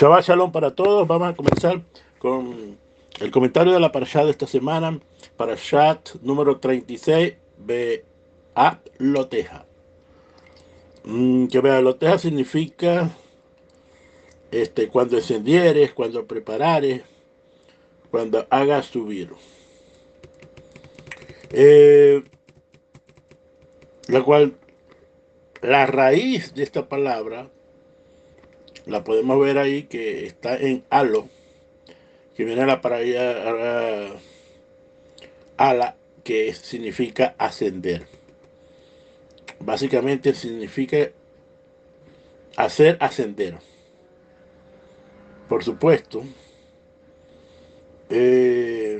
Shabbat Shalom para todos. Vamos a comenzar con el comentario de la parashá de esta semana, parashat número 36, Be'at Loteja. Que Be'at Loteja significa cuando encendieres, cuando preparares, cuando hagas subir. La cual, la raíz de esta palabra, la podemos ver ahí que está en alo, que viene a la palabra ala, que significa ascender. Básicamente significa hacer ascender. Por supuesto, era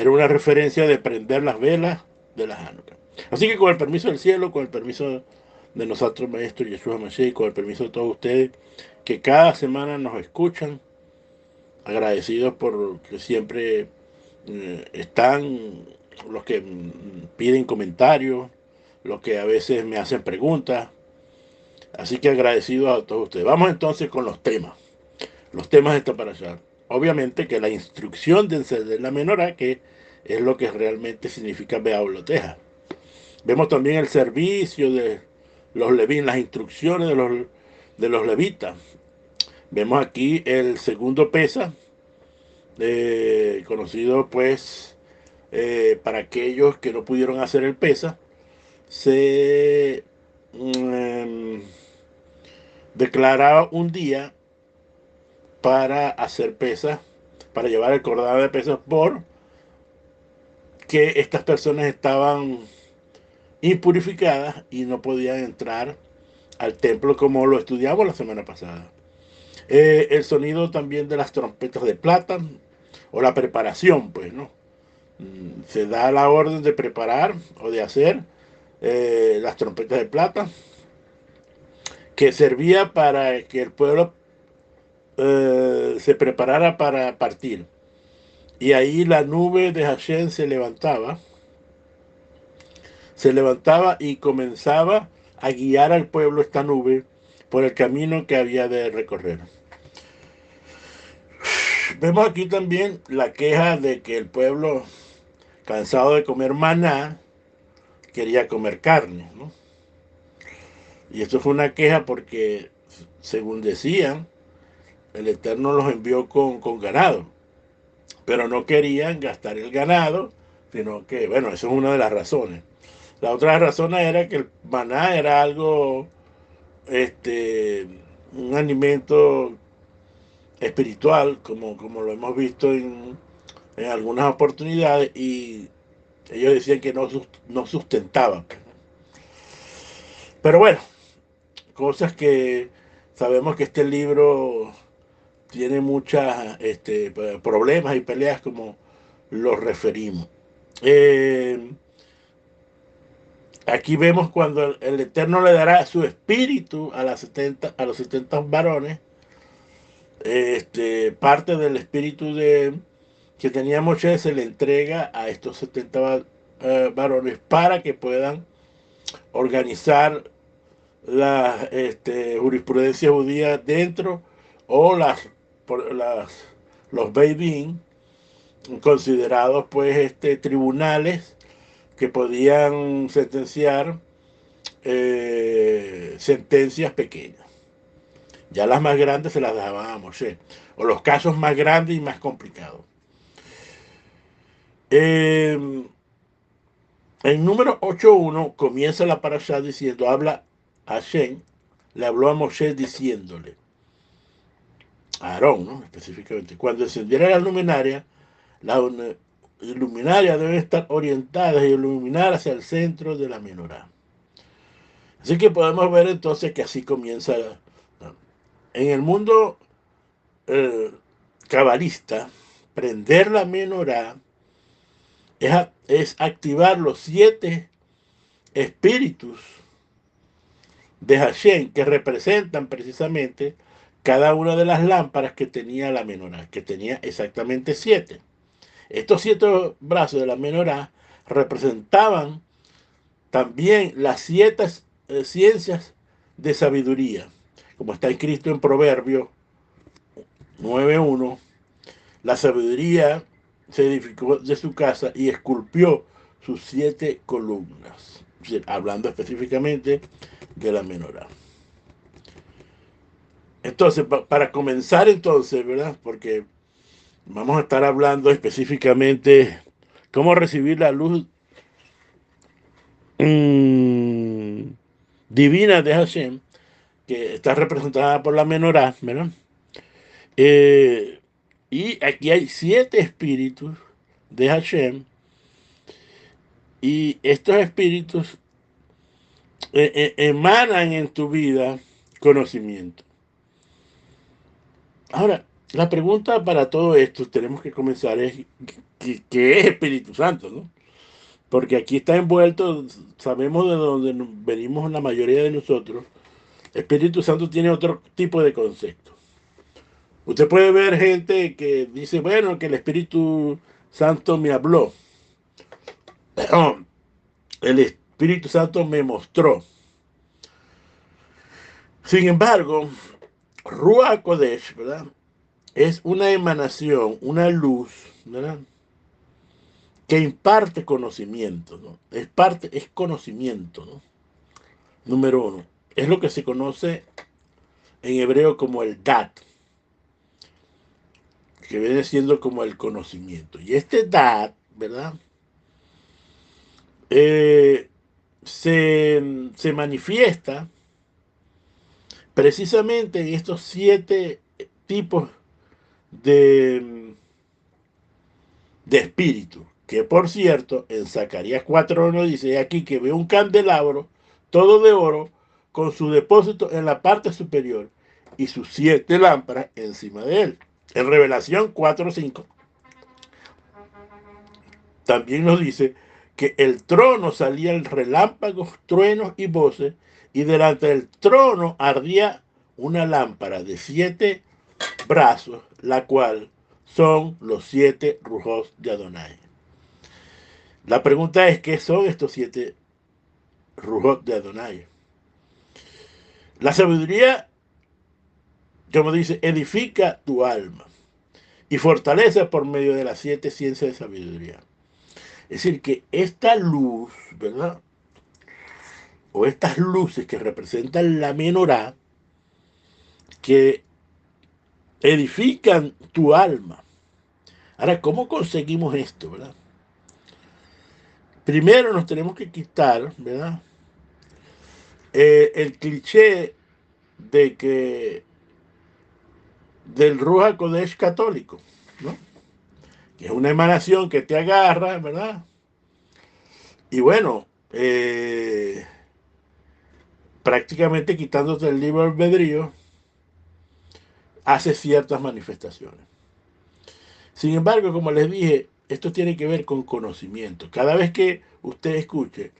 una referencia de prender las velas de la Hanukkah. Así que con el permiso del cielo, con el permiso de nosotros, Maestro Yeshua Mashiach, con el permiso de todos ustedes, que cada semana nos escuchan, agradecidos por que siempre están los que piden comentarios, los que a veces me hacen preguntas. Así que agradecidos a todos ustedes. Vamos entonces con los temas de esta parashá. Obviamente que la instrucción de encender la menorá, que es lo que realmente significa Be'at Loteja. Vemos también el servicio de los levín, las instrucciones de los levitas. Vemos aquí el segundo pesa, conocido pues para aquellos que no pudieron hacer el pesa, se declaraba un día para hacer pesas, para llevar el cordado de pesas, por que estas personas estaban impurificadas y no podían entrar al templo como lo estudiamos la semana pasada. El sonido también de las trompetas de plata, o la preparación, pues, ¿no? Se da la orden de preparar o de hacer las trompetas de plata, que servía para que el pueblo se preparara para partir. Y ahí la nube de Hashem se levantaba y comenzaba a guiar al pueblo esta nube por el camino que había de recorrer. Vemos aquí también la queja de que el pueblo, cansado de comer maná, quería comer carne, ¿no? Y esto fue una queja porque, según decían, el Eterno los envió con ganado, pero no querían gastar el ganado, sino que, bueno, eso es una de las razones. La otra razón era que el maná era algo, un alimento espiritual, como lo hemos visto en algunas oportunidades, y ellos decían que no sustentaba. Pero bueno, cosas que sabemos que este libro tiene muchas problemas y peleas, como los referimos. Aquí vemos cuando el Eterno le dará su espíritu a los 70 varones, parte del espíritu que tenía Moshe se le entrega a estos 70 varones para que puedan organizar la jurisprudencia judía dentro, o los Beidín, considerados pues tribunales que podían sentenciar sentencias pequeñas. Ya las más grandes se las daban a Moshe, o los casos más grandes y más complicados. En número 8.1 comienza la parashá diciendo, Hashem le habló a Moshe diciéndole, a Aarón, ¿no? Específicamente, cuando encendiera la luminaria deben estar orientadas y iluminar hacia el centro de la menorá. Así que podemos ver entonces que así comienza. En el mundo cabalista, prender la menorá es activar los 7 espíritus de Hashem, que representan precisamente cada una de las lámparas que tenía la menorá, que tenía exactamente 7. Estos 7 brazos de la menorá representaban también las 7 ciencias de sabiduría, como está escrito en Proverbios 9:1, la sabiduría se edificó de su casa y esculpió sus 7 columnas. Es decir, hablando específicamente de la menorá. Entonces, para comenzar entonces, ¿verdad? Porque vamos a estar hablando específicamente cómo recibir la luz divina de Hashem, que está representada por la menorá, ¿verdad? Eh, y aquí hay 7 espíritus de Hashem, y estos espíritus emanan en tu vida conocimiento. Ahora, la pregunta para todo esto, tenemos que comenzar, es ¿qué es Espíritu Santo, no? Porque aquí está envuelto, sabemos de dónde venimos la mayoría de nosotros. Espíritu Santo tiene otro tipo de concepto. Usted puede ver gente que dice, bueno, que el Espíritu Santo me habló. El Espíritu Santo me mostró. Sin embargo, Ruach Kodesh, ¿verdad? Es una emanación, una luz, ¿verdad? Que imparte conocimiento, ¿no? Es conocimiento, ¿no? Número uno. Es lo que se conoce en hebreo como el dat, que viene siendo como el conocimiento. Y este dat, ¿verdad? Eh, se manifiesta precisamente en estos 7 tipos de, de espíritu. Que por cierto, en Zacarías 4:1 dice aquí que ve un candelabro todo de oro con su depósito en la parte superior y sus 7 lámparas encima de él. En Revelación 4:5 también nos dice que el trono salían relámpagos, truenos y voces, y delante del trono ardía una lámpara de 7 brazos, la cual son los 7 rujos de Adonai. La pregunta es, ¿qué son estos 7 rujos de Adonai? La sabiduría, como dice, edifica tu alma y fortalece por medio de las 7 ciencias de sabiduría. Es decir, que esta luz, ¿verdad? O estas luces que representan la menorá, que edifican tu alma. Ahora, ¿cómo conseguimos esto, verdad? Primero nos tenemos que quitar, ¿verdad? El cliché de que del Ruach Kodesh católico, ¿no? Que es una emanación que te agarra, ¿verdad? Y bueno, prácticamente quitándote el libre albedrío, hace ciertas manifestaciones. Sin embargo, como les dije, esto tiene que ver con conocimiento. Cada vez que usted escuche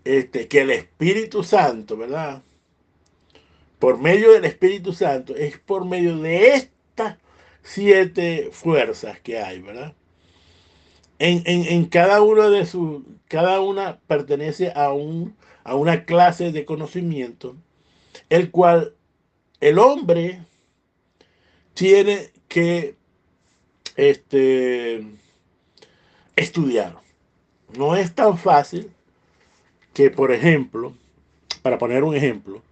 que el Espíritu Santo, ¿verdad? Por medio del Espíritu Santo, es por medio de estas 7 fuerzas que hay, ¿verdad? En cada una de sus, cada una pertenece a una clase de conocimiento, el cual el hombre tiene que este, estudiar. No es tan fácil que, por ejemplo, para poner un ejemplo,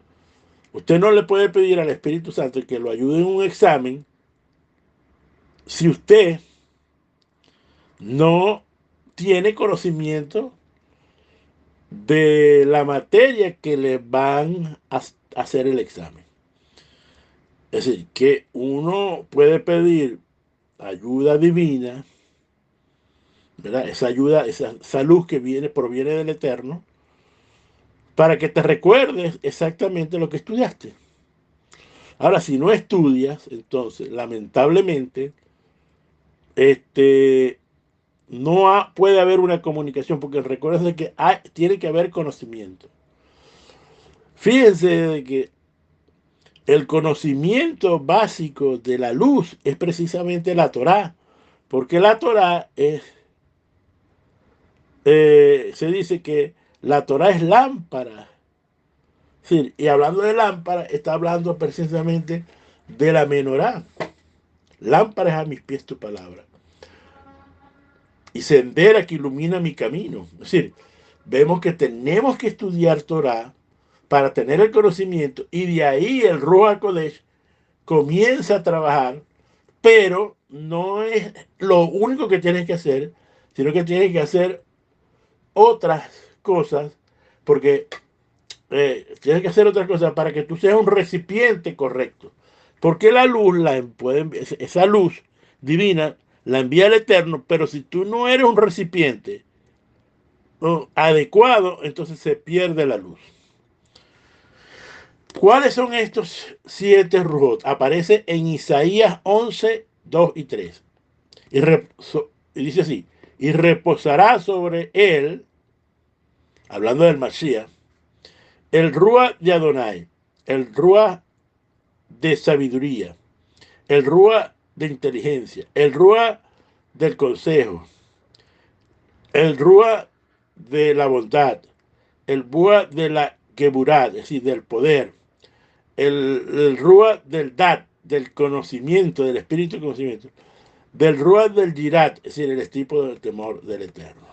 usted no le puede pedir al Espíritu Santo que lo ayude en un examen si usted no tiene conocimiento de la materia que le van a hacer el examen. Es decir, que uno puede pedir ayuda divina, ¿verdad? Esa ayuda, esa luz que proviene del Eterno, para que te recuerdes exactamente lo que estudiaste. Ahora, si no estudias, entonces, lamentablemente, no puede haber una comunicación, porque recuerden que tiene que haber conocimiento. Fíjense de que el conocimiento básico de la luz es precisamente la Torá, porque la Torá se dice que la Torá es lámpara, Sí, y hablando de lámpara, está hablando precisamente de la menorá. Lámpara es a mis pies tu palabra. Y sendera que ilumina mi camino. Es decir, vemos que tenemos que estudiar Torah para tener el conocimiento y de ahí el Ruach Kodesh comienza a trabajar, pero no es lo único que tienes que hacer, sino que tienes que hacer otras cosas, porque tienes que hacer otras cosas para que tú seas un recipiente correcto. Porque la luz, esa luz divina, la envía el Eterno, pero si tú no eres un recipiente adecuado, entonces se pierde la luz. ¿Cuáles son estos 7 rujot? Aparece en Isaías 11, 2 y 3. Y dice así, y reposará sobre él, hablando del Mashiach, el Ruach de Adonai, el Ruach de sabiduría, el Ruach de inteligencia, el Ruach del consejo, el Ruach de la bondad, el Ruach de la Geburah, es decir, del poder, el Ruach del Dat, del conocimiento, del espíritu de conocimiento, del Ruach del Yirat, es decir, el tipo del temor del Eterno.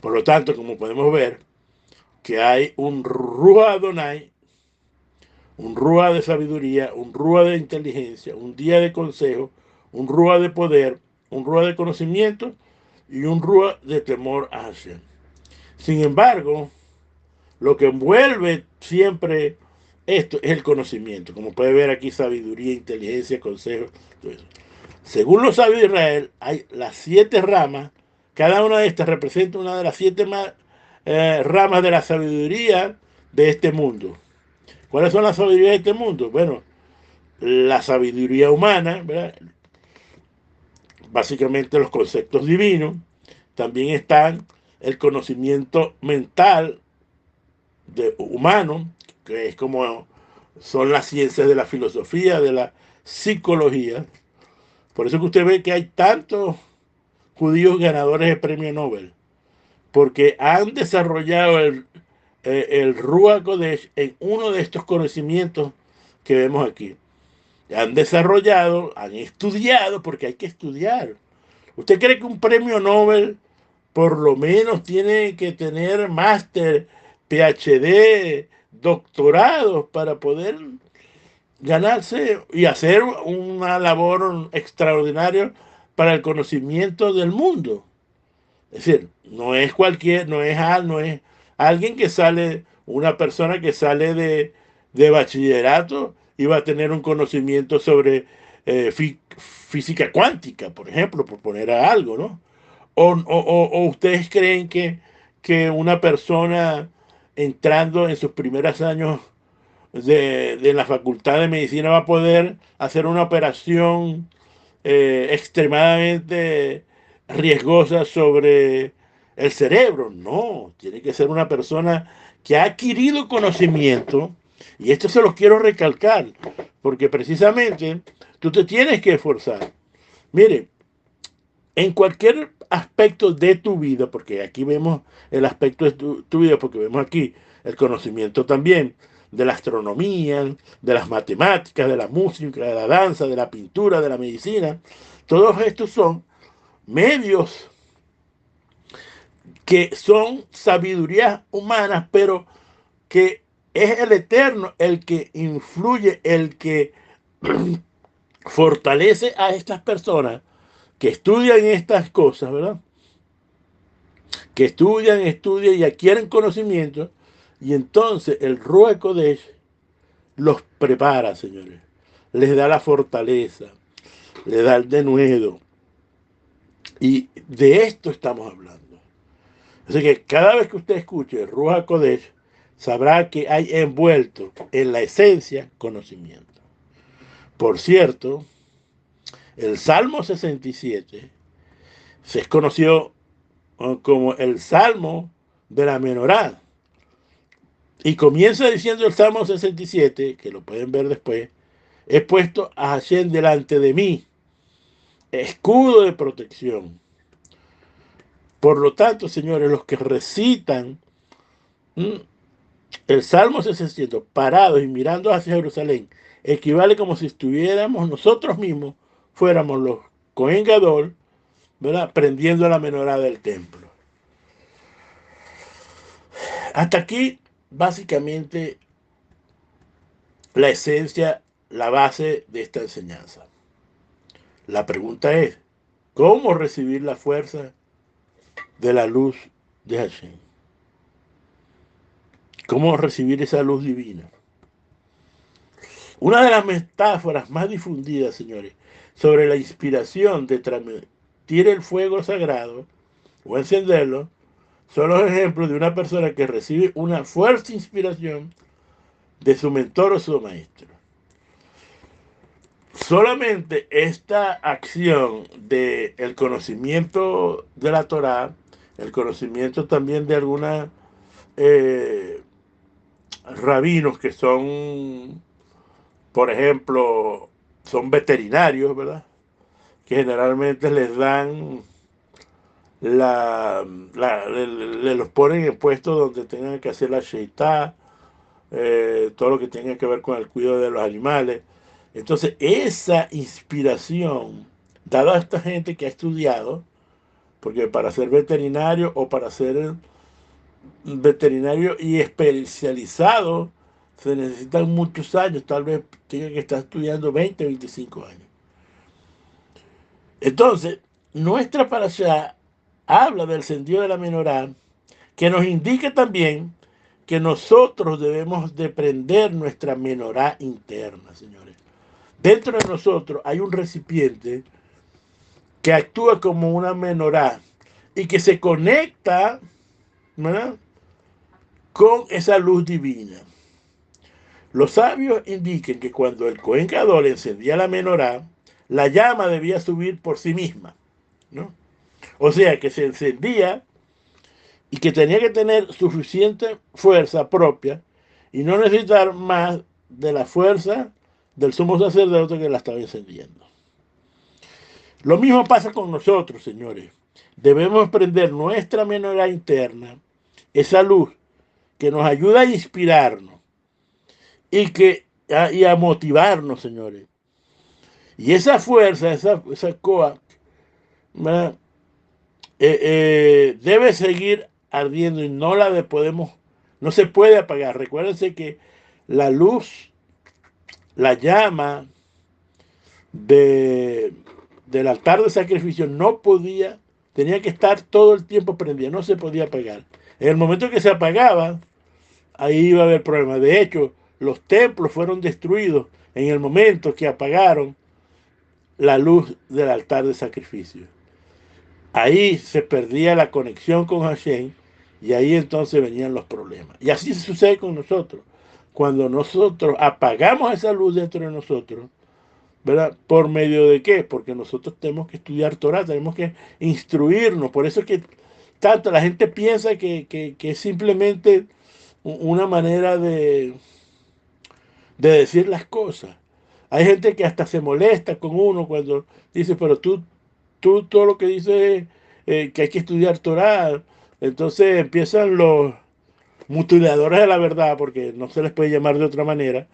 Por lo tanto, como podemos ver, que hay un Ruach Adonai, un Ruach de sabiduría, un Ruach de inteligencia, un día de consejo, un Ruach de poder, un Ruach de conocimiento y un Ruach de temor a Hashem. Sin embargo, lo que envuelve siempre esto es el conocimiento. Como puede ver aquí, sabiduría, inteligencia, consejo, todo eso. Según los sabios de Israel, hay las 7 ramas. Cada una de estas representa una de las 7 ramas de la sabiduría de este mundo. ¿Cuáles son las sabidurías de este mundo? Bueno, la sabiduría humana, ¿verdad? Básicamente los conceptos divinos. También están el conocimiento mental humano, que es como son las ciencias de la filosofía, de la psicología. Por eso que usted ve que hay tantos judíos ganadores de premio Nobel, porque han desarrollado el Ruach Kodesh en uno de estos conocimientos que vemos aquí. Han desarrollado, han estudiado, porque hay que estudiar. ¿Usted cree que un premio Nobel por lo menos tiene que tener máster, PhD, doctorados para poder ganarse y hacer una labor extraordinaria para el conocimiento del mundo? Es decir, no es alguien que sale, una persona que sale de bachillerato y va a tener un conocimiento sobre física cuántica, por ejemplo, por poner algo, ¿no? O ustedes creen que una persona entrando en sus primeros años de la facultad de medicina va a poder hacer una operación extremadamente riesgosa sobre el cerebro? No, tiene que ser una persona que ha adquirido conocimiento, y esto se los quiero recalcar, porque precisamente tú te tienes que esforzar. Mire, en cualquier aspecto de tu vida, porque aquí vemos el aspecto de tu vida, porque vemos aquí el conocimiento también de la astronomía, de las matemáticas, de la música, de la danza, de la pintura, de la medicina. Todos estos son medios que son sabidurías humanas, pero que es el Eterno el que influye, el que fortalece a estas personas que estudian estas cosas, ¿verdad? Que estudian y adquieren conocimiento, y entonces el Ruach Kodesh los prepara, señores. Les da la fortaleza, les da el denuedo. Y de esto estamos hablando. Así que cada vez que usted escuche el Ruach Kodesh, sabrá que hay envuelto en la esencia conocimiento. Por cierto, el Salmo 67 se es conocido como el Salmo de la Menorá. Y comienza diciendo el Salmo 67, que lo pueden ver después: he puesto a Hashem delante de mí, escudo de protección. Por lo tanto, señores, los que recitan El Salmo 600, parados y mirando hacia Jerusalén, equivale como si estuviéramos nosotros mismos, fuéramos los Cohen Gadol, ¿verdad? Prendiendo la menorá del templo. Hasta aquí, básicamente, la esencia, la base de esta enseñanza. La pregunta es, ¿cómo recibir la fuerza de la luz de Hashem? ¿Cómo recibir esa luz divina? Una de las metáforas más difundidas, señores, sobre la inspiración de transmitir el fuego sagrado o encenderlo, son los ejemplos de una persona que recibe una fuerte inspiración de su mentor o su maestro. Solamente esta acción del conocimiento de la Torá, el conocimiento también de algunos rabinos que son, por ejemplo, son veterinarios, ¿verdad? Que generalmente les dan le los ponen en puestos donde tengan que hacer la sheitá, todo lo que tenga que ver con el cuidado de los animales. Entonces, esa inspiración, dada a esta gente que ha estudiado, porque para ser veterinario o para ser veterinario y especializado, se necesitan muchos años, tal vez tenga que estar estudiando 20, 25 años. Entonces, nuestra parashá habla del sentido de la menorá, que nos indica también que nosotros debemos de prender nuestra menorá interna, señores. Dentro de nosotros hay un recipiente que actúa como una menorá y que se conecta, ¿verdad?, con esa luz divina. Los sabios indican que cuando el Cohen Gadol encendía la menorá, la llama debía subir por sí misma, ¿no? O sea, que se encendía y que tenía que tener suficiente fuerza propia y no necesitar más de la fuerza del sumo sacerdote que la estaba encendiendo. Lo mismo pasa con nosotros, señores. Debemos prender nuestra menorá interna, esa luz que nos ayuda a inspirarnos y a motivarnos, señores. Y esa fuerza, esa coa, debe seguir ardiendo y no se puede apagar. Recuérdense que la luz, la llama del altar de sacrificio tenía que estar todo el tiempo prendida, no se podía apagar. En el momento que se apagaba, ahí iba a haber problemas. De hecho, los templos fueron destruidos en el momento que apagaron la luz del altar de sacrificio. Ahí se perdía la conexión con Hashem y ahí entonces venían los problemas. Y así sucede con nosotros. Cuando nosotros apagamos esa luz dentro de nosotros, ¿verdad? ¿Por medio de qué? Porque nosotros tenemos que estudiar Torah, tenemos que instruirnos. Por eso es que tanto la gente piensa que es simplemente una manera de decir las cosas. Hay gente que hasta se molesta con uno cuando dice, pero tú todo lo que dices es que hay que estudiar Torah. Entonces empiezan los mutiladores de la verdad, porque no se les puede llamar de otra manera,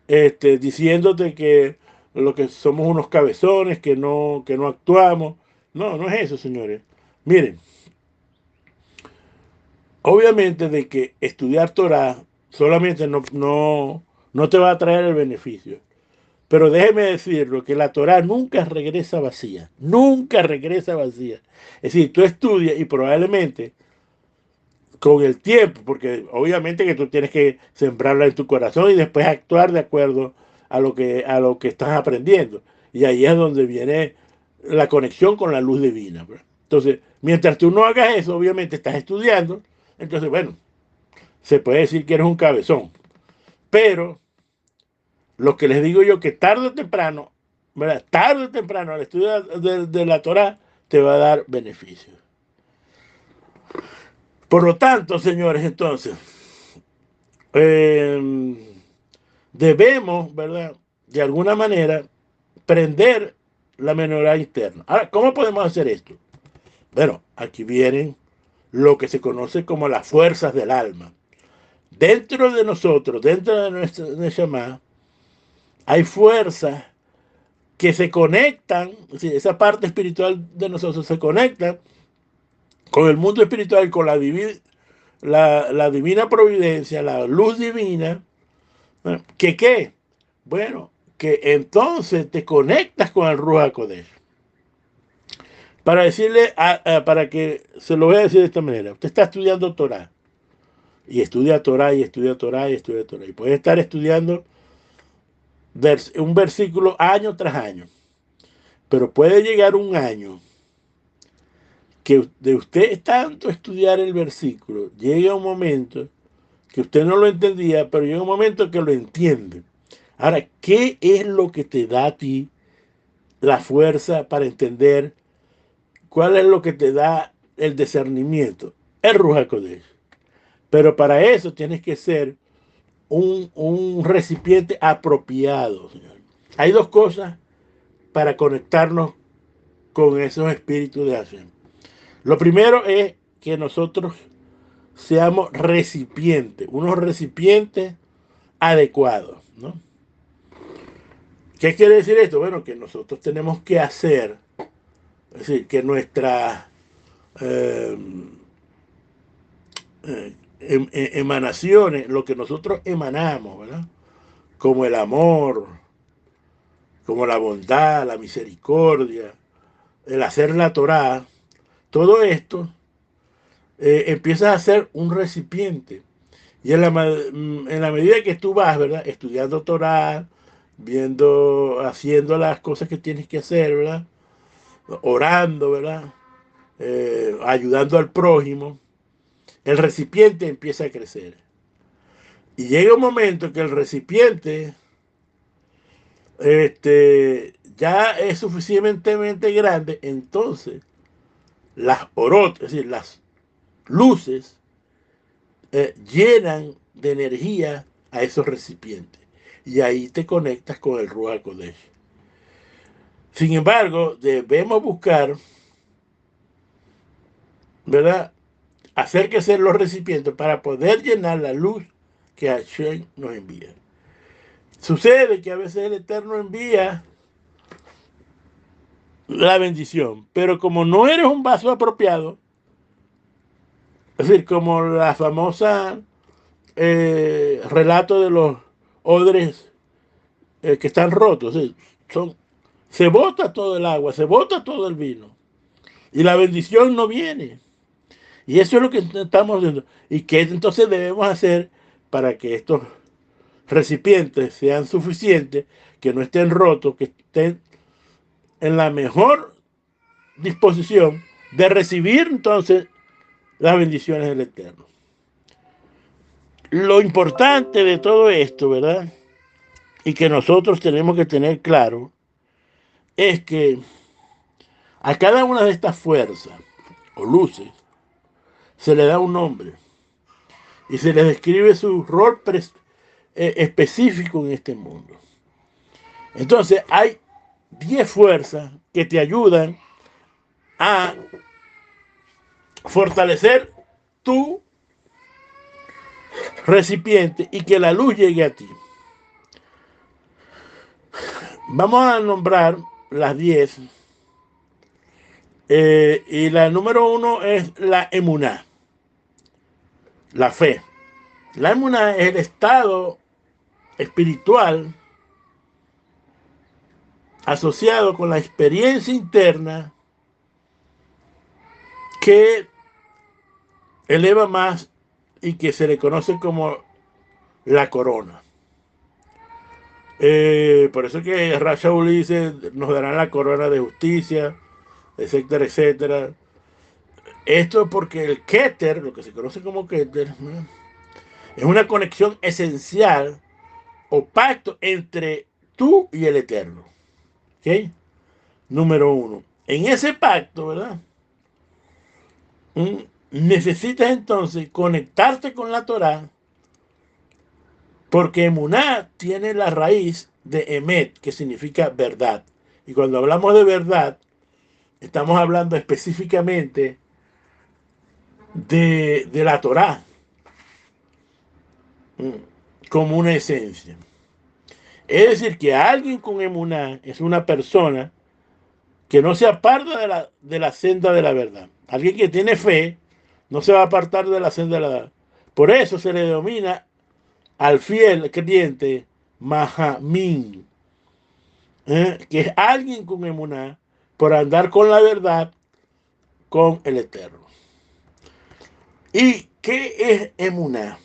diciéndote que lo que somos unos cabezones, que no actuamos. No, no es eso, señores. Miren, obviamente de que estudiar Torah solamente no te va a traer el beneficio. Pero déjeme decirlo, que la Torah nunca regresa vacía. Nunca regresa vacía. Es decir, tú estudias y probablemente con el tiempo, porque obviamente que tú tienes que sembrarla en tu corazón y después actuar de acuerdo a lo que estás aprendiendo. Y ahí es donde viene la conexión con la luz divina. Entonces, mientras tú no hagas eso, obviamente estás estudiando. Entonces, bueno, se puede decir que eres un cabezón. Pero lo que les digo yo, que tarde o temprano, ¿verdad? Tarde o temprano, el estudio de la Torah te va a dar beneficios. Por lo tanto, señores, entonces, debemos, ¿verdad?, de alguna manera, prender la menorá interna. Ahora, ¿cómo podemos hacer esto? Bueno, aquí vienen lo que se conoce como las fuerzas del alma. Dentro de nosotros, dentro de nuestra Neshama, hay fuerzas que se conectan, esa parte espiritual de nosotros se conecta con el mundo espiritual, con la divina providencia, la luz divina, ¿no? ¿Que qué? Bueno, que entonces te conectas con el Ruach HaKodesh. Para decirle, para que se lo voy a decir de esta manera, usted está estudiando Torah, y estudia Torah, y estudia Torah, y estudia Torah, y puede estar estudiando un versículo año tras año, pero puede llegar un año que de usted tanto estudiar el versículo, llega un momento que usted no lo entendía, pero llega un momento que lo entiende. Ahora, ¿qué es lo que te da a ti la fuerza para entender? ¿Cuál es lo que te da el discernimiento? El Ruach HaKodesh. Pero para eso tienes que ser un recipiente apropiado, señor. Hay dos cosas para conectarnos con esos espíritus de Hashem. Lo primero es que nosotros seamos recipientes, unos recipientes adecuados, ¿no? ¿Qué quiere decir esto? Bueno, que nosotros tenemos que hacer, es decir, que nuestras eh, emanaciones, lo que nosotros emanamos, ¿verdad? Como el amor, como la bondad, la misericordia, el hacer la Torah, todo esto empieza a ser un recipiente. Y en la medida que tú vas, ¿verdad? Estudiando Torah, viendo, haciendo las cosas que tienes que hacer, ¿verdad? Orando, ¿verdad? Ayudando al prójimo, el recipiente empieza a crecer. Y llega un momento que el recipiente ya es suficientemente grande, entonces las orot, es decir, las luces, llenan de energía a esos recipientes. Y ahí te conectas con el Ruach HaKodesh. Sin embargo, debemos buscar, ¿verdad? Hacer que sean los recipientes para poder llenar la luz que Hashem nos envía. Sucede que a veces el Eterno envía la bendición, pero como no eres un vaso apropiado, es decir, como la famosa relato de los odres que están rotos, ¿sí? Se bota todo el agua, se bota todo el vino, y la bendición no viene. Y eso es lo que estamos haciendo. ¿Y qué entonces debemos hacer para que estos recipientes sean suficientes, que no estén rotos, que estén en la mejor disposición de recibir entonces las bendiciones del Eterno? Lo importante de todo esto, ¿verdad? Y que nosotros tenemos que tener claro, es que a cada una de estas fuerzas o luces se le da un nombre y se les describe su rol específico en este mundo. Entonces hay 10 fuerzas que te ayudan a fortalecer tu recipiente y que la luz llegue a ti. Vamos a nombrar las 10. Y la número 1 es la emuná, la fe. La emuná es el estado espiritual asociado con la experiencia interna que eleva más y que se le conoce como la corona. Por eso que Rashaul dice, nos darán la corona de justicia, etcétera, etcétera. Esto porque el Keter, lo que se conoce como Keter, ¿no?, es una conexión esencial o pacto entre tú y el Eterno. ¿Ok? Número 1. En ese pacto, ¿verdad? Necesitas entonces conectarte con la Torah, porque Emuná tiene la raíz de Emet, que significa verdad. Y cuando hablamos de verdad, estamos hablando específicamente de la Torah. como una esencia. Es decir, que alguien con emuná es una persona que no se aparta de la senda de la verdad. Alguien que tiene fe no se va a apartar de la senda de la verdad. Por eso se le denomina al fiel creyente Mahamín, que es alguien con emuná por andar con la verdad, con el Eterno. ¿Y qué es emuná?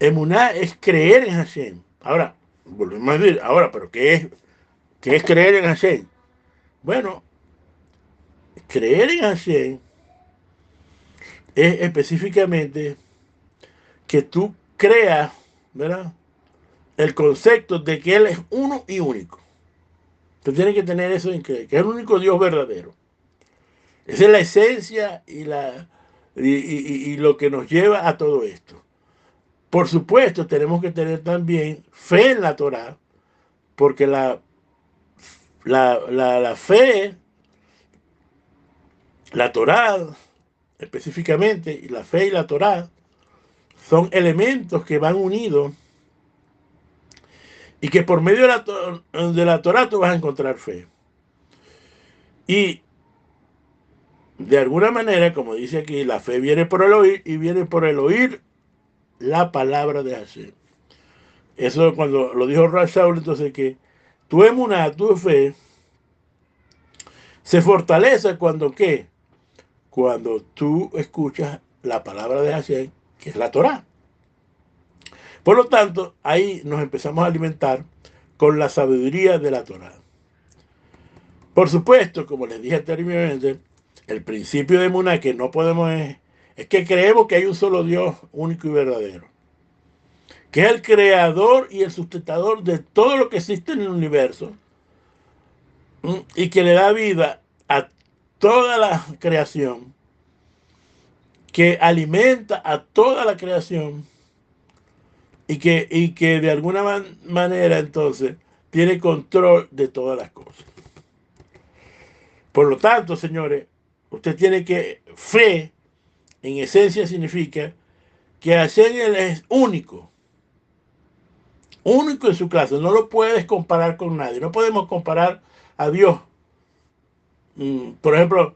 Emuná es creer en Hashem. Ahora, volvemos a decir, ahora, pero qué es creer en Hashem? Bueno, creer en Hashem es específicamente que tú creas, ¿verdad?, el concepto de que Él es uno y único. Tú tienes que tener eso en que es el único Dios verdadero. Esa es la esencia y lo que nos lleva a todo esto. Por supuesto, tenemos que tener también fe en la Torá, porque la fe, la Torá específicamente, y la fe y la Torá son elementos que van unidos y que por medio de la Torá tú vas a encontrar fe. Y de alguna manera, como dice aquí, la fe viene por el oír y viene por el oír la palabra de Hashem. Eso cuando lo dijo Rashaul, entonces que tu emuná, tu fe, se fortalece cuando ¿qué? Cuando tú escuchas la palabra de Hashem, que es la Torá. Por lo tanto, ahí nos empezamos a alimentar con la sabiduría de la Torá. Por supuesto, como les dije anteriormente, el principio de emuná que no podemos es que creemos que hay un solo Dios único y verdadero, que es el creador y el sustentador de todo lo que existe en el universo, y que le da vida a toda la creación, que alimenta a toda la creación y que de alguna manera entonces tiene control de todas las cosas. Por lo tanto, señores, usted tiene que fe, en esencia significa que Hashem es único, único en su clase, no lo puedes comparar con nadie, no podemos comparar a Dios. Por ejemplo,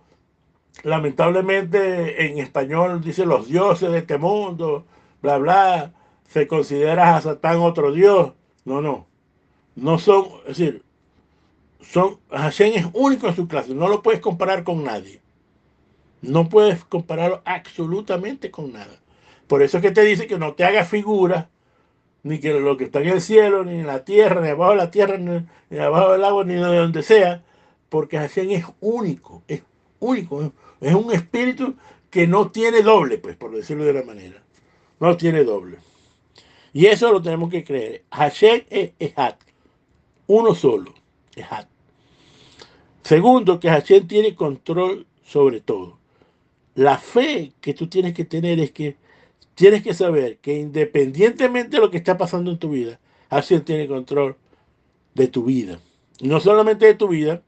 lamentablemente en español dice los dioses de este mundo, bla, bla, se considera a Satán otro dios. No, no, no son, es decir, Hashem es único en su clase, no lo puedes comparar con nadie. No puedes compararlo absolutamente con nada. Por eso es que te dice que no te hagas figuras, ni que lo que está en el cielo, ni en la tierra, ni abajo de la tierra, ni abajo del agua, ni de donde sea, porque Hashem es único, es único, es un espíritu que no tiene doble, pues, por decirlo de la manera. No tiene doble. Y eso lo tenemos que creer. Hashem es Ejad, uno solo, Ejad. Segundo, que Hashem tiene control sobre todo. La fe que tú tienes que tener es que tienes que saber que independientemente de lo que está pasando en tu vida, Hashem tiene control de tu vida. Y no solamente de tu vida,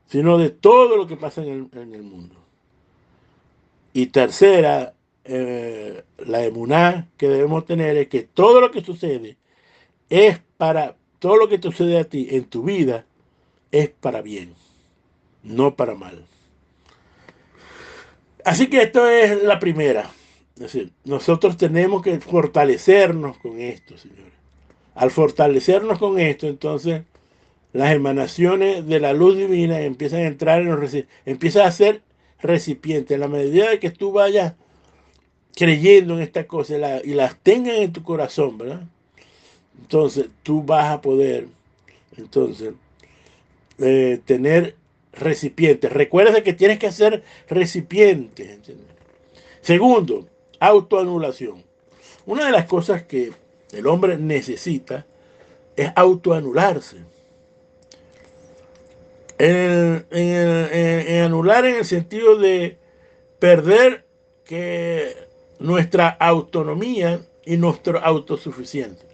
sino de todo lo que pasa en el mundo. Y tercera, la emuná que debemos tener es que todo lo que sucede es para, todo lo que te sucede a ti en tu vida es para bien, no para mal. Así que esto es la primera. Es decir, nosotros tenemos que fortalecernos con esto, señores. Al fortalecernos con esto, entonces las emanaciones de la luz divina empiezan a entrar en los recipientes, empiezan a ser recipientes. En la medida de que tú vayas creyendo en estas cosas y las tengas en tu corazón, ¿verdad? Entonces tú vas a poder, entonces, tener recipientes. Recuerda que tienes que ser recipiente. ¿Entiendes? Segundo, autoanulación. Una de las cosas que el hombre necesita es autoanularse. En anular en el sentido de perder que nuestra autonomía y nuestro autosuficiente.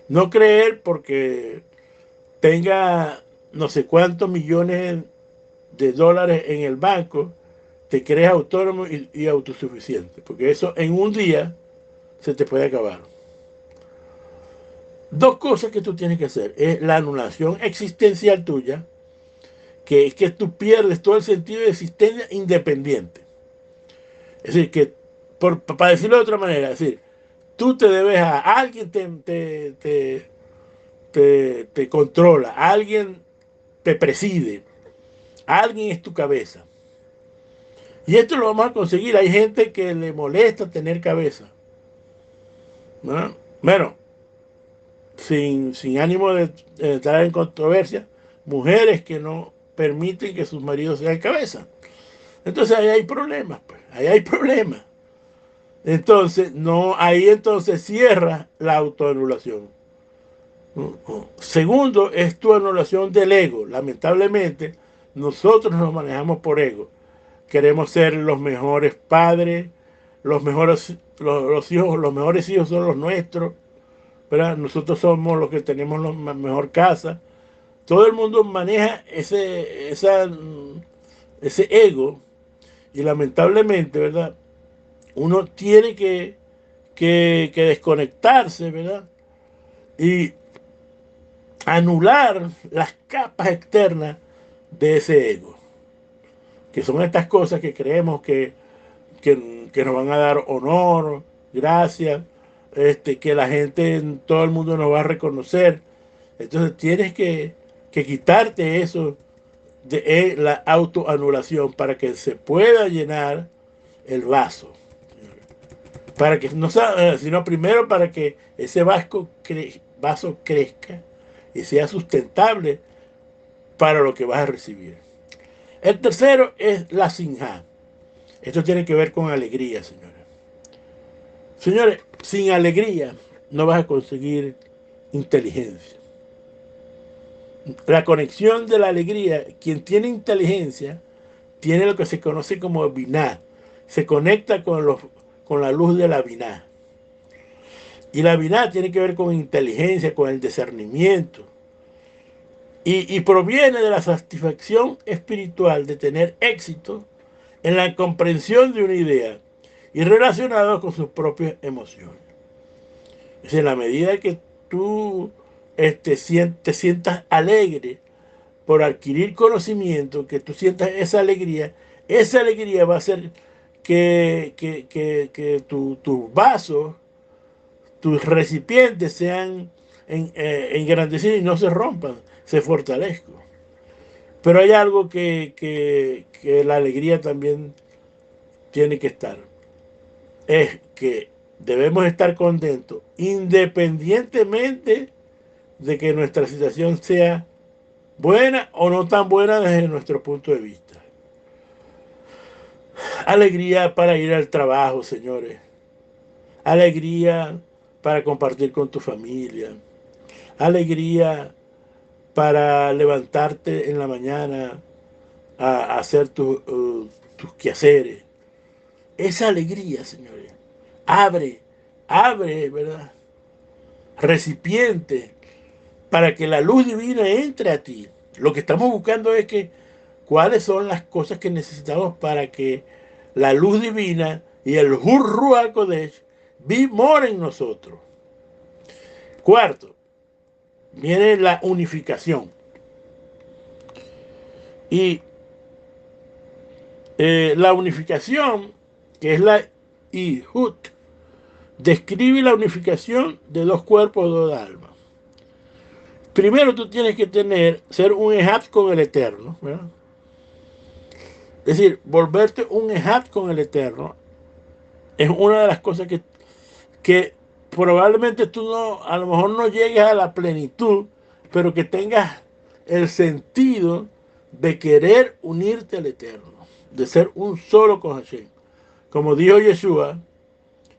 No creer porque tenga no sé cuántos millones de dólares en el banco te crees autónomo y autosuficiente, porque eso en un día se te puede acabar. Dos cosas que tú tienes que hacer es la anulación existencial tuya, que es que tú pierdes todo el sentido de existencia independiente. Es decir, que para decirlo de otra manera, es decir, tú te debes a alguien, te controla, alguien te preside, alguien es tu cabeza. Y esto lo vamos a conseguir. Hay gente que le molesta tener cabeza, ¿no? Bueno, sin ánimo de entrar en controversia, mujeres que no permiten que sus maridos sean cabeza. Entonces ahí hay problemas, pues, ahí hay problemas. Entonces, no, ahí entonces cierra la autoanulación. Segundo, es tu anulación del ego. Lamentablemente, nosotros nos manejamos por ego. Queremos ser los mejores padres, los hijos, los mejores hijos son los nuestros, ¿verdad? Nosotros somos los que tenemos la mejor casa. Todo el mundo maneja ese ego y lamentablemente, ¿verdad? Uno tiene que desconectarse, ¿verdad? Y anular las capas externas de ese ego, que son estas cosas que creemos que nos van a dar honor, gracias, que la gente, todo el mundo nos va a reconocer. Entonces tienes que quitarte eso de la autoanulación para que se pueda llenar el vaso. Para que no sino primero para que ese vaso crezca y sea sustentable para lo que vas a recibir. El tercero es la sinja. Esto tiene que ver con alegría, señores. Señores, sin alegría no vas a conseguir inteligencia. La conexión de la alegría, quien tiene inteligencia, tiene lo que se conoce como biná. Se conecta con la luz de la biná. Y la biná tiene que ver con inteligencia, con el discernimiento. Y proviene de la satisfacción espiritual de tener éxito en la comprensión de una idea y relacionado con sus propias emociones. Es en la medida que tú te sientas alegre por adquirir conocimiento, que tú sientas esa alegría va a hacer que tus vasos, tus recipientes sean engrandecidos y no se rompan, se fortalezcan. Pero hay algo que la alegría también tiene que estar. Es que debemos estar contentos independientemente de que nuestra situación sea buena o no tan buena desde nuestro punto de vista. Alegría para ir al trabajo, señores. Alegría para compartir con tu familia. Alegría para levantarte en la mañana a hacer tus quehaceres. Esa alegría, señores, abre, ¿verdad? Recipiente para que la luz divina entre a ti. Lo que estamos buscando es cuáles son las cosas que necesitamos para que la luz divina y el Ruach HaKodesh moren en nosotros. Cuarto, viene la unificación. Y la unificación, que es la Ihut, describe la unificación de dos cuerpos, dos almas. Primero tú tienes que ser un Ehad con el Eterno, ¿verdad? Es decir, volverte un Ehad con el Eterno es una de las cosas que probablemente tú no, a lo mejor no llegues a la plenitud, pero que tengas el sentido de querer unirte al Eterno, de ser un solo con Hashem. Como dijo Yeshua,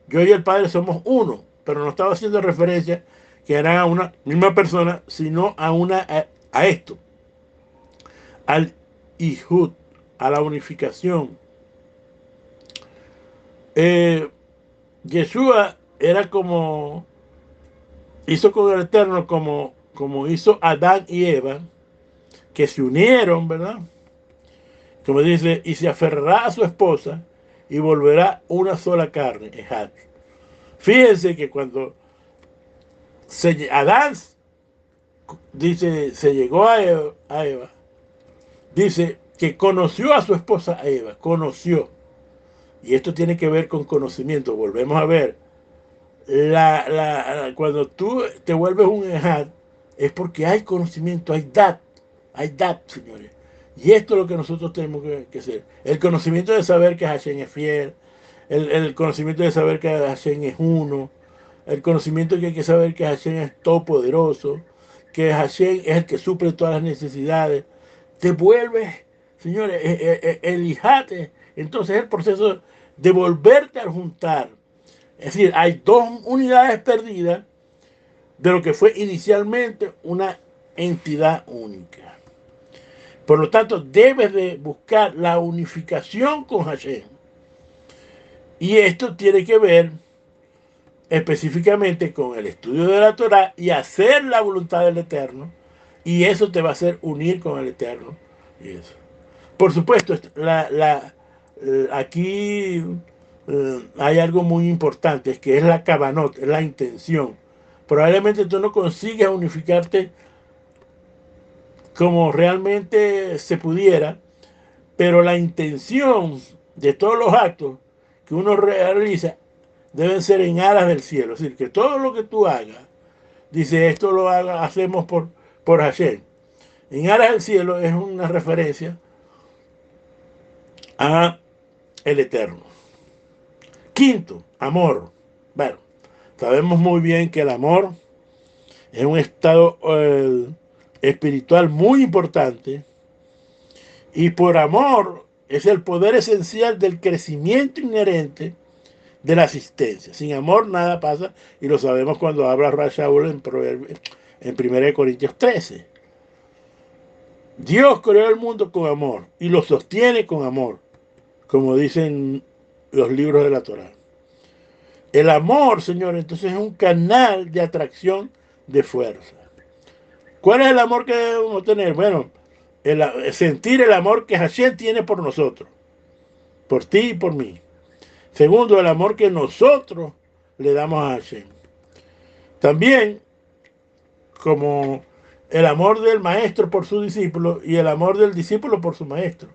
yo y el Padre somos uno, pero no estaba haciendo referencia que eran a una misma persona, sino a esto, al Ihud, a la unificación. Yeshua era hizo con el Eterno como hizo Adán y Eva, que se unieron, ¿verdad? Como dice, y se aferrará a su esposa y volverá una sola carne. Ejad. Fíjense que cuando Adán dice, se llegó a Eva, dice que conoció a su esposa Eva, conoció. Y esto tiene que ver con conocimiento. Volvemos a ver, cuando tú te vuelves un ejad, es porque hay conocimiento, hay dat, señores. Y esto es lo que nosotros tenemos que hacer. El conocimiento de saber que Hashem es fiel, el conocimiento de saber que Hashem es uno, el conocimiento que hay que saber que Hashem es todopoderoso, que Hashem es el que suple todas las necesidades. Te vuelves, señores, el hijate. Entonces es el proceso de volverte a juntar. Es decir, hay dos unidades perdidas de lo que fue inicialmente una entidad única. Por lo tanto, debes de buscar la unificación con Hashem. Y esto tiene que ver específicamente con el estudio de la Torah y hacer la voluntad del Eterno. Y eso te va a hacer unir con el Eterno. Y eso. Por supuesto, aquí hay algo muy importante, que es la kavanot, es la intención. Probablemente tú no consigas unificarte como realmente se pudiera, pero la intención de todos los actos que uno realiza deben ser en aras del cielo. Es decir, que todo lo que tú hagas, dice, esto hacemos por Hashem. En aras del cielo es una referencia a el Eterno. Quinto, amor. Bueno, sabemos muy bien que el amor es un estado espiritual muy importante, y por amor es el poder esencial del crecimiento inherente de la asistencia. Sin amor nada pasa, y lo sabemos cuando habla Rashaul en 1 Corintios 13. Dios creó el mundo con amor y lo sostiene con amor, como dicen los libros de la Torá. El amor, señores, entonces es un canal de atracción de fuerza. ¿Cuál es el amor que debemos tener? Bueno, sentir el amor que Hashem tiene por nosotros, por ti y por mí. Segundo, el amor que nosotros le damos a Hashem. También, como el amor del maestro por su discípulo y el amor del discípulo por su maestro.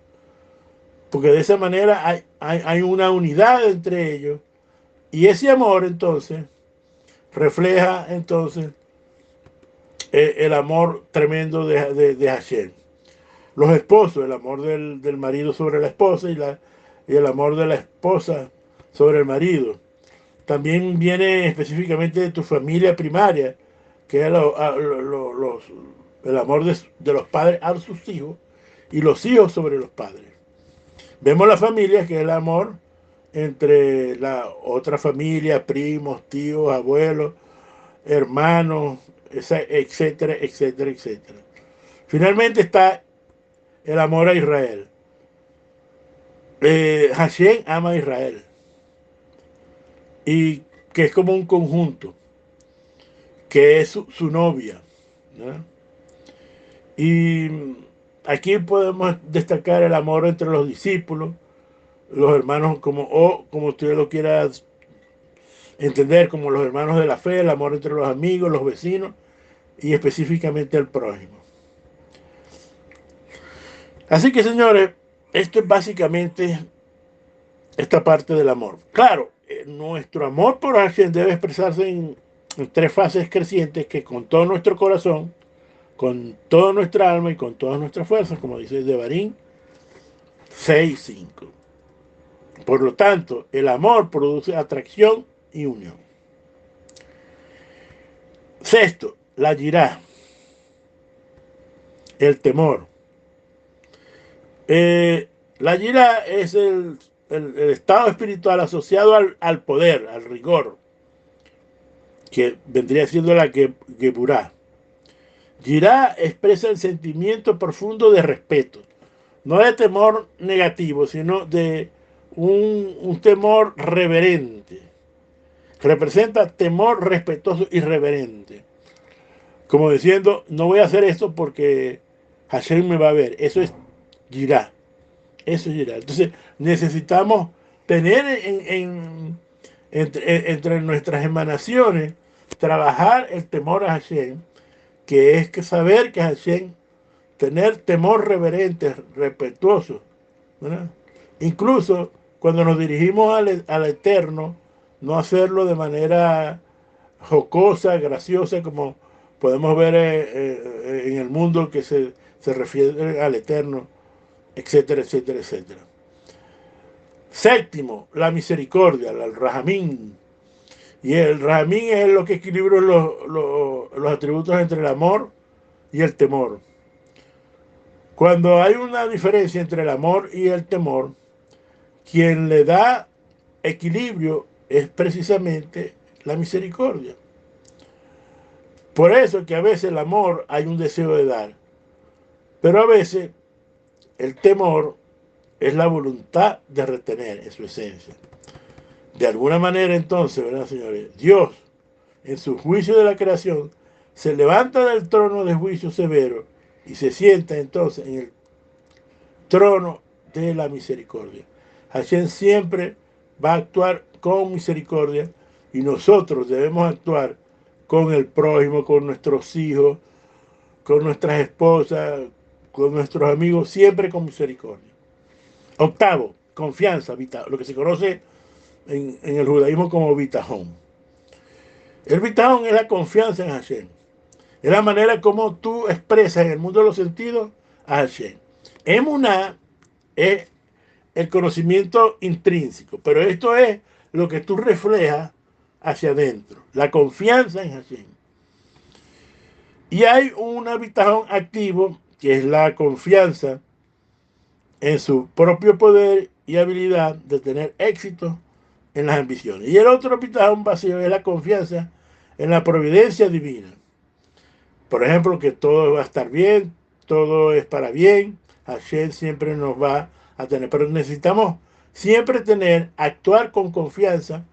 Porque de esa manera hay una unidad entre ellos. Y ese amor, entonces, refleja, entonces, el amor tremendo de Hashem. Los esposos, el amor del marido sobre la esposa y el amor de la esposa sobre el marido. También viene específicamente de tu familia primaria, que es el amor de los padres a sus hijos y los hijos sobre los padres. Vemos la familia, que es el amor entre la otra familia, primos, tíos, abuelos, hermanos, etcétera, etcétera, etcétera. Finalmente está el amor a Israel. Hashem ama a Israel, y que es como un conjunto, que es su novia, ¿no? Y aquí podemos destacar el amor entre los discípulos, los hermanos, como usted lo quiera entender, como los hermanos de la fe, el amor entre los amigos, los vecinos y específicamente el prójimo. Así que, señores, esto es básicamente esta parte del amor. Claro, nuestro amor por Hashem debe expresarse en tres fases crecientes, que con todo nuestro corazón, con toda nuestra alma y con todas nuestras fuerzas, como dice Devarim 6:5. Por lo tanto, el amor produce atracción y unión. Sexto, la yirá, el temor. La yirá es el estado espiritual asociado al poder, al rigor, que vendría siendo la Geburá. Yirá expresa el sentimiento profundo de respeto, no de temor negativo, sino de un temor reverente. Representa temor respetuoso y reverente, como diciendo, no voy a hacer esto porque Hashem me va a ver. Eso es yirá, Eso es Yirat. Entonces, necesitamos tener entre nuestras emanaciones, trabajar el temor a Hashem, que es que saber que Hashem, tener temor reverente, respetuoso, ¿verdad? Incluso cuando nos dirigimos al Eterno, no hacerlo de manera jocosa, graciosa, como podemos ver en el mundo que se refiere al Eterno, etcétera, etcétera, etcétera. Séptimo, la misericordia, el Rahamín. Y el Rahamín es lo que equilibra los atributos entre el amor y el temor. Cuando hay una diferencia entre el amor y el temor, quien le da equilibrio es precisamente la misericordia. Por eso que a veces el amor hay un deseo de dar, pero a veces el temor es la voluntad de retener en su esencia. De alguna manera entonces, ¿verdad, señores? Dios, en su juicio de la creación, se levanta del trono de juicio severo y se sienta entonces en el trono de la misericordia. Hashem siempre va a actuar con misericordia y nosotros debemos actuar con el prójimo, con nuestros hijos, con nuestras esposas, con nuestros amigos, siempre con misericordia. Octavo, confianza, lo que se conoce en el judaísmo como bitajón. El bitajón es la confianza en Hashem. Es la manera como tú expresas en el mundo de los sentidos a Hashem. Emuná es el conocimiento intrínseco, pero esto es lo que tú reflejas hacia adentro, la confianza en Hashem. Y hay un bitajón activo, que es la confianza en su propio poder y habilidad de tener éxito en las ambiciones. Y el otro bitajón vacío es la confianza en la providencia divina. Por ejemplo, que todo va a estar bien, todo es para bien, Hashem siempre nos va a tener, pero necesitamos siempre actuar con confianza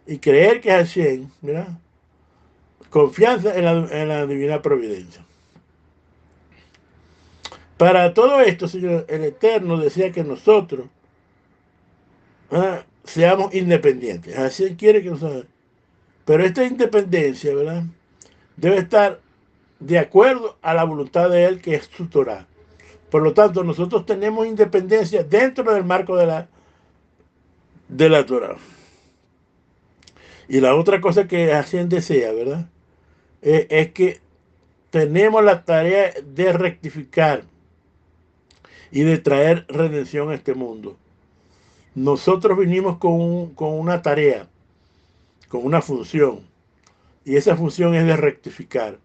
y creer que Hashem, ¿verdad? Confianza en la divina providencia. Para todo esto, Señor, el Eterno decía que nosotros seamos independientes. Hashem quiere que nosotros... Pero esta independencia, ¿verdad? Debe estar de acuerdo a la voluntad de Él, que es su Torah. Por lo tanto, nosotros tenemos independencia dentro del marco de la Torah. Y la otra cosa que Hashem desea, ¿verdad? Es que tenemos la tarea de rectificar y de traer redención a este mundo. Nosotros vinimos con una tarea, con una función, y esa función es de rectificar.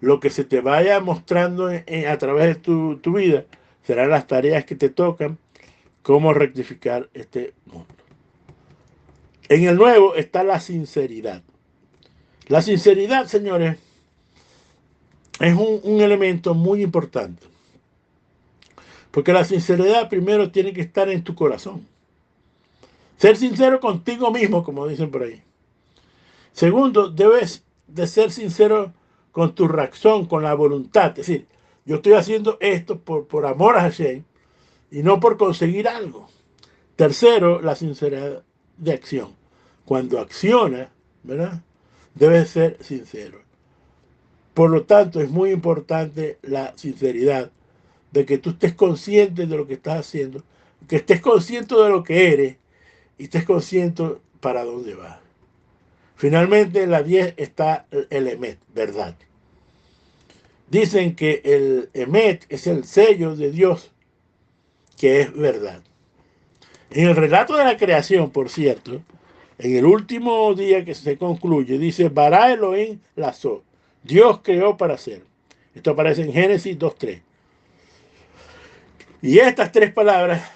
Lo que se te vaya mostrando a través de tu vida serán las tareas que te tocan, cómo rectificar este mundo. En el nuevo está la sinceridad. La sinceridad, señores, es un elemento muy importante. Porque la sinceridad primero tiene que estar en tu corazón. Ser sincero contigo mismo, como dicen por ahí. Segundo, debes de ser sincero con tu razón, con la voluntad. Es decir, yo estoy haciendo esto por amor a Hashem y no por conseguir algo. Tercero, la sinceridad de acción. Cuando acciona, ¿verdad? Debes ser sincero. Por lo tanto, es muy importante la sinceridad, de que tú estés consciente de lo que estás haciendo, que estés consciente de lo que eres y estés consciente para dónde vas. Finalmente, en la 10 está el Emet, verdad. Dicen que el Emet es el sello de Dios, que es verdad. En el relato de la creación, por cierto, en el último día que se concluye, dice, Bara Elohim Lazó. Dios creó para ser. Esto aparece en Génesis 2:3. Y estas tres palabras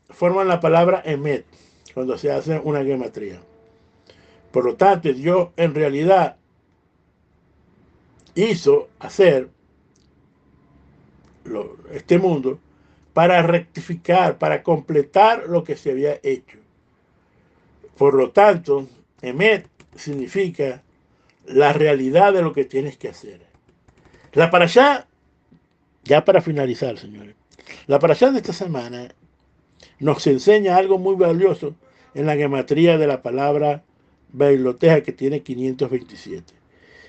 forman la palabra Emet, cuando se hace una gematría. Por lo tanto, Dios en realidad hizo hacer este mundo para rectificar, para completar lo que se había hecho. Por lo tanto, Emet significa la realidad de lo que tienes que hacer. La parashá, ya para finalizar, señores, la parashá de esta semana nos enseña algo muy valioso en la gematría de la palabra beiloteja, que tiene 527.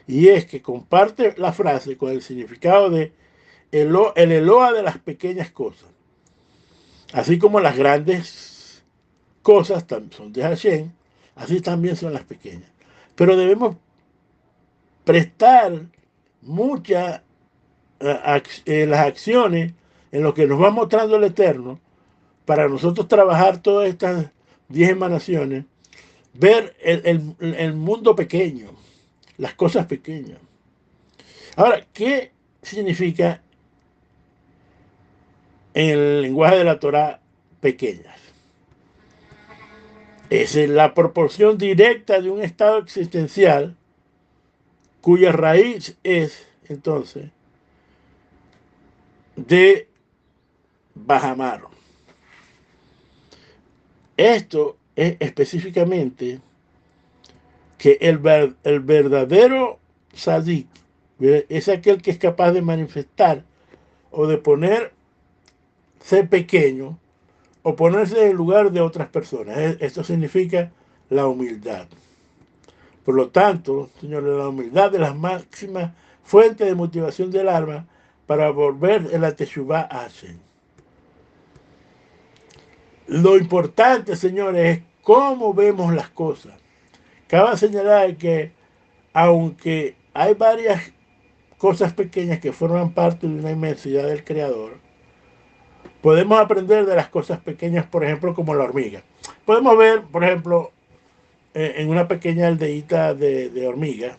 Y es que comparte la frase con el significado de el Eloa de las pequeñas cosas. Así como las grandes cosas son de Hashem, así también son las pequeñas. Pero debemos prestar muchas las acciones en lo que nos va mostrando el Eterno para nosotros trabajar todas estas 10 emanaciones, ver el mundo pequeño, las cosas pequeñas. Ahora, ¿qué significa en el lenguaje de la Torah pequeñas? Es la proporción directa de un estado existencial cuya raíz es, entonces, de Bahamar. Esto es específicamente que el verdadero Sadik es aquel que es capaz de manifestar o de ponerse pequeño o ponerse en el lugar de otras personas. Esto significa la humildad. Por lo tanto, señores, la humildad es la máxima fuente de motivación del alma para volver en la Teshuvá a Hashem. Lo importante, señores, es cómo vemos las cosas. Cabe señalar que, aunque hay varias cosas pequeñas que forman parte de una inmensidad del Creador, podemos aprender de las cosas pequeñas, por ejemplo, como la hormiga. Podemos ver, por ejemplo, en una pequeña aldeíta de hormigas,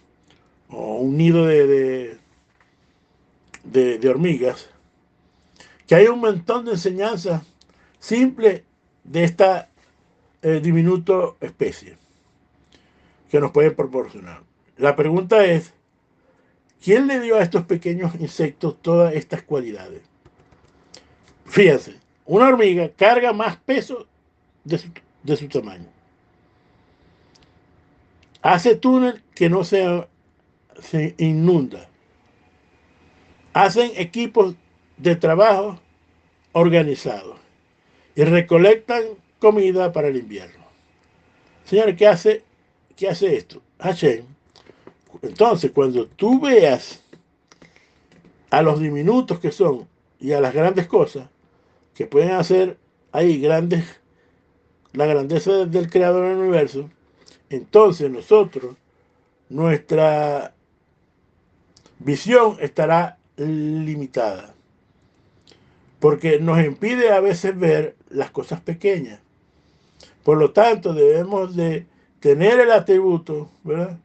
o un nido de hormigas, que hay un montón de enseñanzas simples de esta diminuto especie que nos puede proporcionar. La pregunta es, ¿quién le dio a estos pequeños insectos todas estas cualidades? Fíjense, una hormiga carga más peso de su tamaño. Hace túnel que no se inunda. Hacen equipos de trabajo organizados y recolectan comida para el invierno. Señores, qué hace esto? Hashem. Entonces, cuando tú veas a los diminutos que son y a las grandes cosas que pueden hacer ahí la grandeza del creador del universo, entonces nosotros, nuestra visión estará limitada, porque nos impide a veces ver las cosas pequeñas. Por lo tanto, debemos de tener el atributo, ¿verdad?,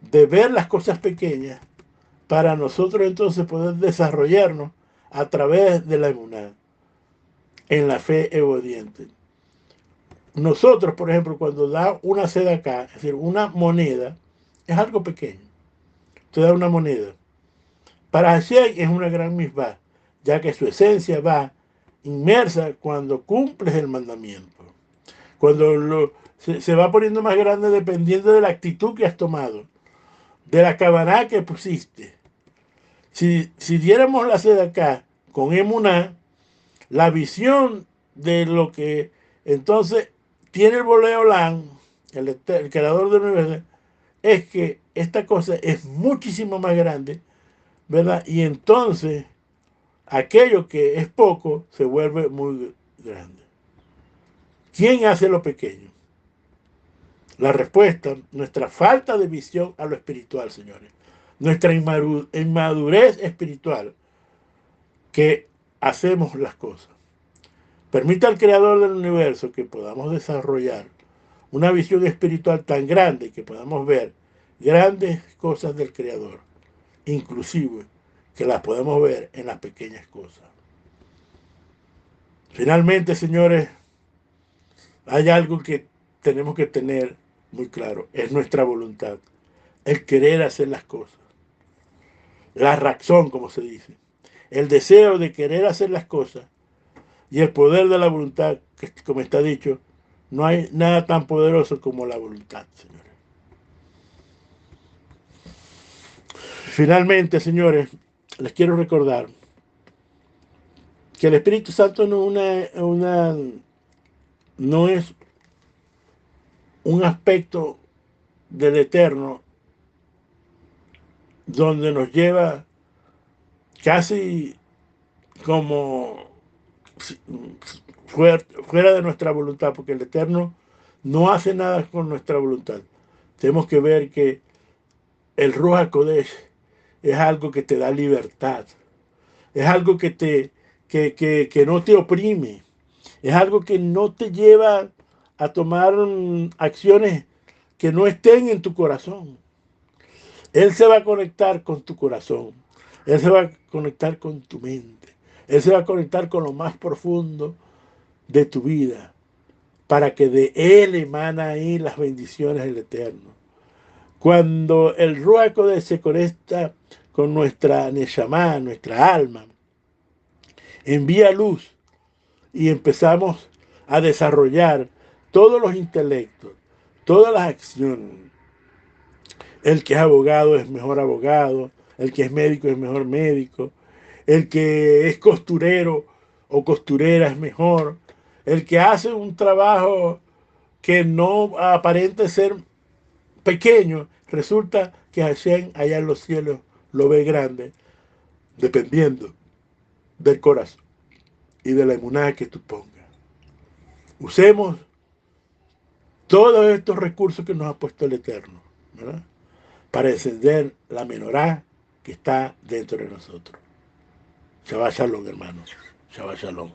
de ver las cosas pequeñas para nosotros entonces poder desarrollarnos a través de la emuná, en la fe obediente. Nosotros, por ejemplo, cuando da una sedacá, es decir, una moneda, es algo pequeño. Usted da una moneda. Para Hashem es una gran misbah, ya que su esencia va inmersa cuando cumples el mandamiento. Cuando se va poniendo más grande dependiendo de la actitud que has tomado, de la cabaná que pusiste. Si diéramos la sedacá con emuná, la visión de lo que entonces tiene el Boleolán, el creador del universo, es que esta cosa es muchísimo más grande, ¿verdad? Y entonces aquello que es poco se vuelve muy grande. ¿Quién hace lo pequeño? La respuesta, nuestra falta de visión a lo espiritual, señores. Nuestra inmadurez espiritual, que hacemos las cosas. Permite al creador del universo que podamos desarrollar una visión espiritual tan grande que podamos ver grandes cosas del creador, inclusive que las podemos ver en las pequeñas cosas. Finalmente, señores, hay algo que tenemos que tener muy claro, es nuestra voluntad, el querer hacer las cosas, la razón, como se dice, el deseo de querer hacer las cosas y el poder de la voluntad, que como está dicho, no hay nada tan poderoso como la voluntad, señores. Finalmente, señores, les quiero recordar que el Espíritu Santo no es una no es un aspecto del Eterno donde nos lleva casi como fuera de nuestra voluntad, porque el Eterno no hace nada con nuestra voluntad. Tenemos que ver que el Ruach HaKodesh es algo que te da libertad, es algo que no te oprime, es algo que no te lleva a tomar acciones que no estén en tu corazón. Él se va a conectar con tu corazón, Él se va a conectar con tu mente, Él se va a conectar con lo más profundo de tu vida, para que de Él emana ahí las bendiciones del Eterno. Cuando el Ruach HaKodesh se conecta con nuestra Neshama, nuestra alma, envía luz y empezamos a desarrollar todos los intelectos, todas las acciones. El que es abogado es mejor abogado, el que es médico es mejor médico, el que es costurero o costurera es mejor, el que hace un trabajo que no aparente ser pequeño, resulta que Hashem allá en los cielos lo ve grande, dependiendo del corazón y de la emuná que tú pongas. Usemos todos estos recursos que nos ha puesto el Eterno, ¿verdad?, para encender la menorá que está dentro de nosotros. Shabbat Shalom, hermanos. Shabbat Shalom.